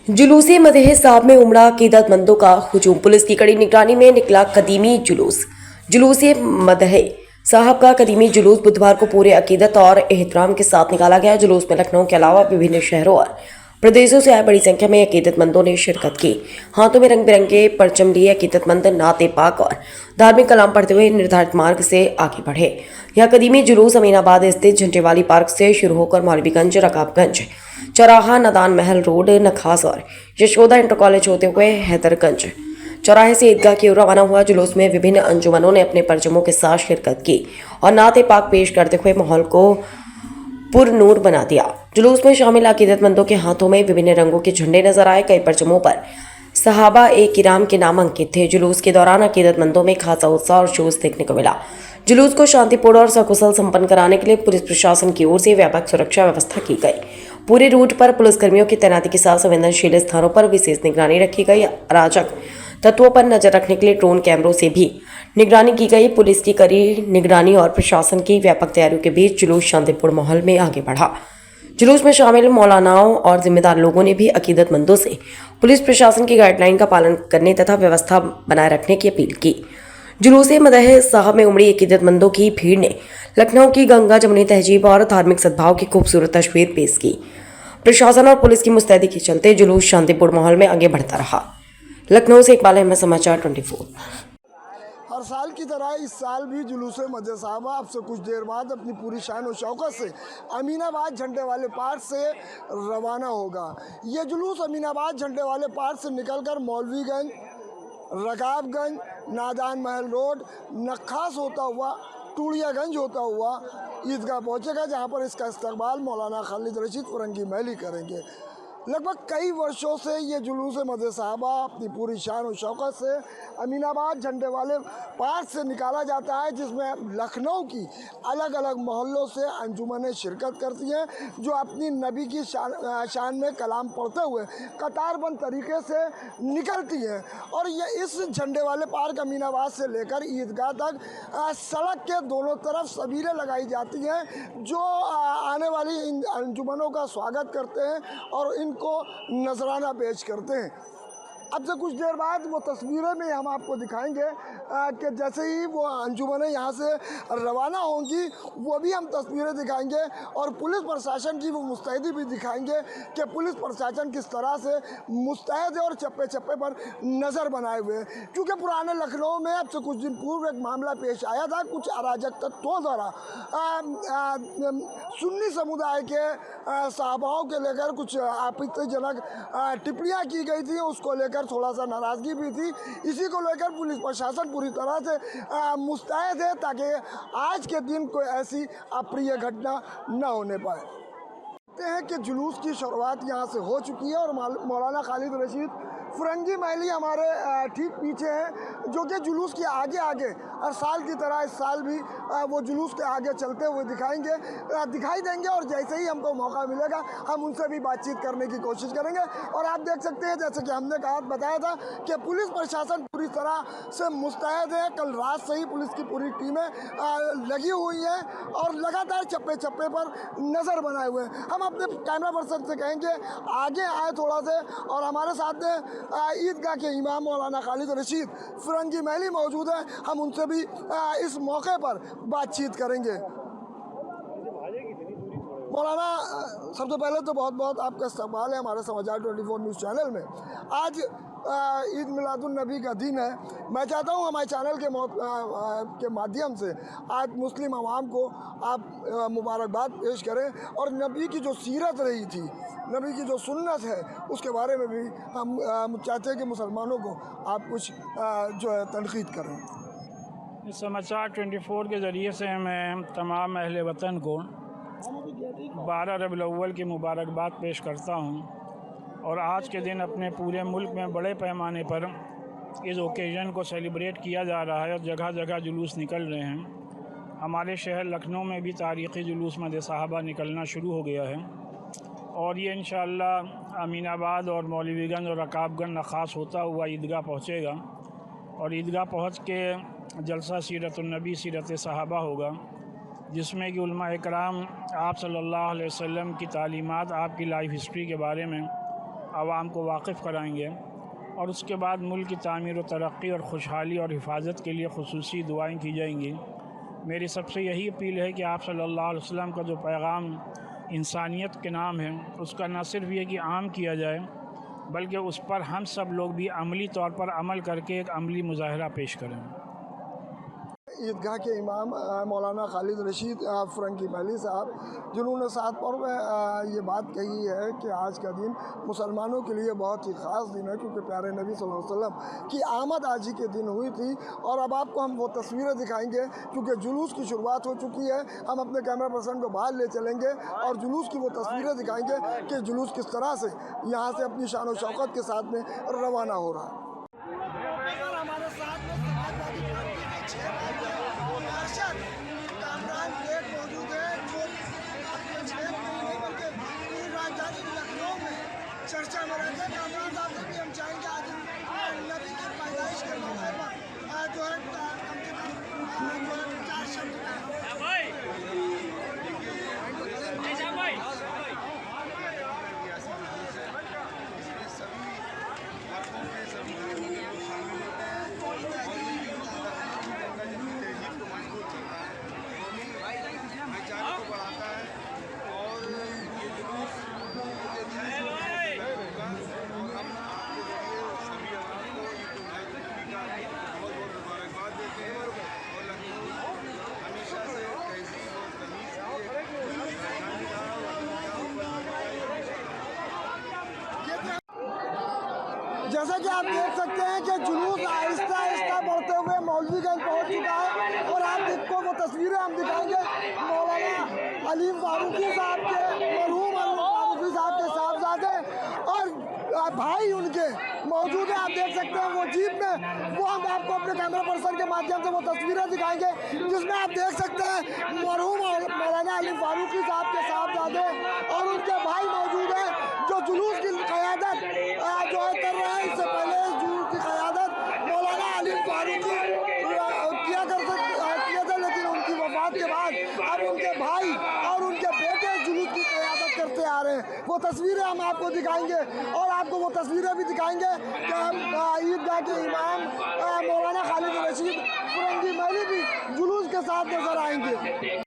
जुलूस मदह साहब में उमड़ा अकीदतमंदों का हुजूम। पुलिस की कड़ी निगरानी में निकला कदीमी जुलूस मदह साहब का कदीमी जुलूस बुधवार को पूरे अकीदत और एहतराम के साथ निकाला गया। जुलूस में लखनऊ के अलावा विभिन्न शहरों और प्रदेशों से आए बड़ी संख्या में अकीदतमंदों ने शिरकत की। हाथों में रंग बिरंगे परचम लिए अकीदतमंद नाते पाक और धार्मिक कलाम पढ़ते हुए निर्धारित मार्ग से आगे बढ़े। यह कदीमी जुलूस अमीनाबाद स्थित झंटेवाली पार्क से शुरू होकर मौलवीगंज, रकाबगंज, चौराहा, नदान महल रोड, नखास और यशोदा इंटर कॉलेज होते हुए हैदरगंज चौराहे से ईदगाह की ओर रवाना हुआ। जुलूस में विभिन्न अंजुमनों ने अपने परचमों के साथ शिरकत की और नाते पाक पेश करते हुए माहौल को पुरनूर बना दिया। जुलूस में शामिल अकीदतमंदों के हाथों में विभिन्न रंगों के झंडे नजर आए। कई परचमों पर सहाबा ए किराम के नाम अंकित थे। जुलूस के दौरान अकीदतमंदों में खासा उत्साह और जोश देखने को मिला। जुलूस को शांतिपूर्ण और सकुशल संपन्न कराने के लिए पुलिस प्रशासन की ओर से व्यापक सुरक्षा व्यवस्था की गई। पूरे रूट पर पुलिसकर्मियों की तैनाती के साथ संवेदनशील स्थानों पर विशेष निगरानी रखी गई। अराजक तत्वों पर नजर रखने के लिए ड्रोन कैमरों से भी निगरानी की गई। पुलिस की कड़ी निगरानी और प्रशासन की व्यापक तैयारियों के बीच जुलूस शांतिपूर्ण माहौल में आगे बढ़ा। जुलूस में शामिल मौलानाओं और जिम्मेदार लोगों ने भी अकीदतमंदों से पुलिस प्रशासन की गाइडलाइन का पालन करने तथा व्यवस्था बनाए रखने की अपील की। जुलूस मदह साहब में उमड़ी अकीदतमंदों की भीड़ ने लखनऊ की गंगा जमुनी तहजीब और धार्मिक सद्भाव की खूबसूरत तस्वीर पेश की। प्रशासन और पुलिस की मुस्तैदी के चलते जुलूस शांतिपूर्ण माहौल में आगे बढ़ता रहा। लखनऊ से इकबाल अहमद, समाचार 24। हर साल की तरह इस साल भी जुलूस मदह साहबा अब से कुछ देर बाद अपनी पूरी शान और शौकत से अमीनाबाद झंडे वाले पार्क से रवाना होगा। ये जुलूस अमीनाबाद झंडे वाले पार्क से निकलकर मौलवीगंज, रकाबगंज, नादान महल रोड, नखास होता हुआ टूड़ियागंज होता हुआ ईदगाह पहुंचेगा, जहां पर इसका इस्तकबाल मौलाना खालिद रशीद फरंगी महली करेंगे। लगभग कई वर्षों से ये जुलूस मदह साहबा अपनी पूरी शान और शौकत से अमीनाबाद झंडे वाले पार्क से निकाला जाता है, जिसमें लखनऊ की अलग अलग मोहल्लों से अंजुमनें शिरकत करती हैं, जो अपनी नबी की शान में कलाम पढ़ते हुए कतारबंद तरीके से निकलती हैं। और ये इस झंडे वाले पार्क अमीनाबाद से लेकर ईदगाह तक सड़क के दोनों तरफ सबीलें लगाई जाती हैं, जो आने वाली इन अंजुमनों का स्वागत करते हैं और इनको नजराना पेश करते हैं। अब से कुछ देर बाद वो तस्वीरें में हम आपको दिखाएंगे कि जैसे ही वो अंजुमनें यहाँ से रवाना होंगी, वो भी हम तस्वीरें दिखाएंगे और पुलिस प्रशासन की वो मुस्तैदी भी दिखाएंगे कि पुलिस प्रशासन किस तरह से मुस्तैद है और चप्पे चप्पे पर नज़र बनाए हुए हैं। क्योंकि पुराने लखनऊ में अब से कुछ दिन पूर्व एक मामला पेश आया था, कुछ अराजक तत्वों द्वारा सुन्नी समुदाय के सहाबाओं के लेकर कुछ आपत्तिजनक टिप्पणियाँ की गई थी, उसको लेकर थोड़ा सा नाराज़गी भी थी। इसी को लेकर पुलिस प्रशासन पूरी तरह से मुस्तैद है ताकि आज के दिन कोई ऐसी अप्रिय घटना न होने पाए। हैं कि जुलूस की शुरुआत यहाँ से हो चुकी है और मौलाना खालिद रशीद फरंगी महली हमारे ठीक पीछे हैं, जो कि जुलूस के आगे आगे हर साल की तरह इस साल भी वो जुलूस के आगे चलते हुए दिखाई देंगे और जैसे ही हमको मौका मिलेगा हम उनसे भी बातचीत करने की कोशिश करेंगे। और आप देख सकते हैं, जैसे कि हमने बताया था कि पुलिस प्रशासन पूरी तरह से मुस्तैद है। कल रात से ही पुलिस की पूरी टीमें लगी हुई हैं और लगातार चप्पे चप्पे पर नज़र बनाए हुए हैं। हम अपने कैमरा पर्सन से कहेंगे आगे आए थोड़ा से, और हमारे साथ में ईदगाह के इमाम मौलाना खालिद रशीद फरंगी महली मौजूद है। हम उनसे भी इस मौके पर बातचीत करेंगे। मौलाना, सबसे पहले तो बहुत बहुत आपका इस्तकबाल है हमारे समाचार 24 न्यूज़ चैनल में। आज ईद मिलादुन्नबी का दिन है। मैं चाहता हूँ हमारे चैनल के माध्यम से आज मुस्लिम आवाम को आप मुबारकबाद पेश करें और नबी की जो सीरत रही थी, नबी की जो सुन्नत है, उसके बारे में भी हम चाहते हैं कि मुसलमानों को आप कुछ जो है तनकीद करें। समाचार 24 के ज़रिए से मैं तमाम अहले वतन को 12 रबीउल अव्वल की मुबारकबाद पेश करता हूँ। और आज के दिन अपने पूरे मुल्क में बड़े पैमाने पर इस ओकेज़न को सेलिब्रेट किया जा रहा है और जगह जगह जुलूस निकल रहे हैं। हमारे शहर लखनऊ में भी तारीख़ी जुलूस मदह साहबा निकलना शुरू हो गया है और ये इंशाअल्लाह अमीनाबाद और मौलवीगंज और रकाबगंज नखास होता हुआ ईदगाह पहुँचेगा और ईदगाह पहुँच के जलसा सीरतुन्नबी सीरत सहाबा होगा, जिसमें कि उलमा इकराम आप सल्लल्लाहु अलैहि वसल्लम की तालीमात, आपकी लाइफ हिस्ट्री के बारे में आवाम को वाकिफ़ कराएंगे और उसके बाद मुल्क की तामीर व तरक्की और खुशहाली और हिफाजत के लिए खुसूसी दुआएं की जाएंगी। मेरी सबसे यही अपील है कि आप सल्लल्लाहु अलैहि वसल्लम का जो पैगाम इंसानियत के नाम है उसका न सिर्फ ये कि आम किया जाए बल्कि उस पर हम सब लोग भी अमली तौर पर अमल करके एक अमली मुजाहरा पेश करें। ईदगाह के इमाम मौलाना खालिद रशीद फ़रंगी महली साहब जिन्होंने 7 पौर में ये बात कही है कि आज का दिन मुसलमानों के लिए बहुत ही ख़ास दिन है, क्योंकि प्यारे नबी सल्लल्लाहु अलैहि वसल्लम की आमद आज ही के दिन हुई थी। और अब आपको हम वो तस्वीरें दिखाएंगे, क्योंकि जुलूस की शुरुआत हो चुकी है। हम अपने कैमरा पर्सन को बाहर ले चलेंगे और जुलूस की वो तस्वीरें दिखाएंगे कि जुलूस किस तरह से यहाँ से अपनी शान व शौकत के साथ में रवाना हो रहा है। हमारे साथ में समाजवादी पार्टी के 6 पार्षद कामरान गेट मौजूद है, जो अपने क्षेत्र में नहीं बल्कि पूरी राजधानी लखनऊ में चर्चा में रहते हैं। कामरान साहब से भी हम चाहेंगे आज नबी की पैदाइश के मौके पर जो है कम से कम जो है 4 शब्द जैसा कि आप देख सकते हैं कि जुलूस आहिस्ता आहिस्ता बढ़ते हुए मौलवीगंज पहुंच चुका है। और आपको वो तस्वीरें हम दिखाएंगे मौलाना अलीम फारूकी साहब के, मरहूम अलीम फारूकी साहब के साहबजादे और भाई उनके मौजूद है। आप देख सकते हैं वो जीप में, वो हम आपको अपने कैमरा पर्सन के माध्यम से वो तस्वीरें दिखाएंगे जिसमें आप देख सकते हैं मरहूम मौलाना अलीम फारूकी साहब के साहबजादे और उनके भाई मौजूद हैं, जो जुलूस की क़यादत जो है कर रहे हैं। इससे पहले इस जुलूस की क़यादत मौलाना अलीम फारूकी किया थे, लेकिन उनकी वफ़ात के बाद अब उनके भाई और उनके बेटे जुलूस की क़यादत करते आ रहे हैं। वो तस्वीरें हम आपको दिखाएंगे और आपको वो तस्वीरें भी दिखाएंगे कि हम ईदगाह के इमाम मौलाना खालिद रशीद फ़रंगी महली भी जुलूस के साथ नजर आएंगे।